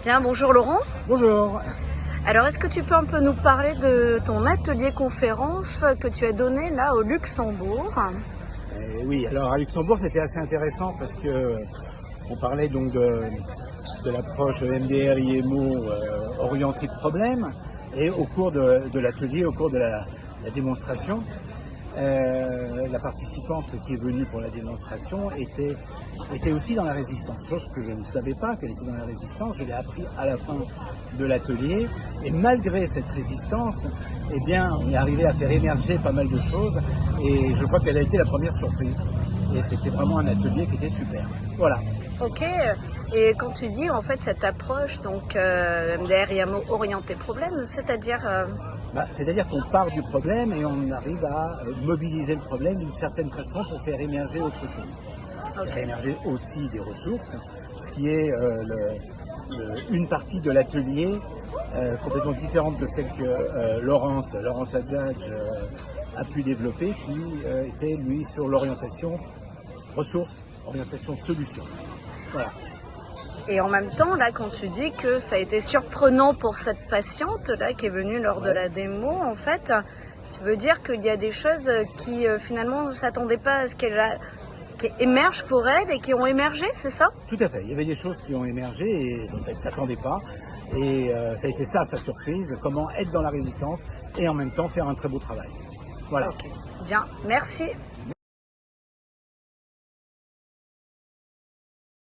Bien, bonjour Laurent. Bonjour. Alors, est-ce que tu peux un peu nous parler de ton atelier conférence que tu as donné là au Luxembourg? Oui, alors à Luxembourg, c'était assez intéressant parce que on parlait donc de l'approche MDR IMO orientée problème, et au cours de l'atelier, au cours de la démonstration, la participante qui est venue pour la démonstration était aussi dans la résistance, chose que je ne savais pas qu'elle était dans la résistance. Je l'ai appris à la fin de l'atelier, et malgré cette résistance, eh bien, on est arrivé à faire émerger pas mal de choses, et je crois qu'elle a été la première surprise, et c'était vraiment un atelier qui était super. Voilà. Ok, et quand tu dis en fait cette approche, donc MDR IMO orienté problème, c'est-à-dire C'est-à-dire qu'on part du problème et on arrive à mobiliser le problème d'une certaine façon pour faire émerger autre chose. Faire émerger aussi des ressources, ce qui est une partie de l'atelier complètement différente de celle que Laurence Adjadj a pu développer, qui était lui sur l'orientation ressources, orientation solutions. Voilà. Et en même temps, là, quand tu dis que ça a été surprenant pour cette patiente là qui est venue lors de la démo, en fait, tu veux dire qu'il y a des choses qui finalement ne s'attendaient pas à ce qui émergent pour elle et qui ont émergé, c'est ça? Tout à fait. Il y avait des choses qui ont émergé et dont elle ne s'attendait pas. Et ça a été ça sa surprise, comment être dans la résistance et en même temps faire un très beau travail. Voilà. Ok. Bien, merci.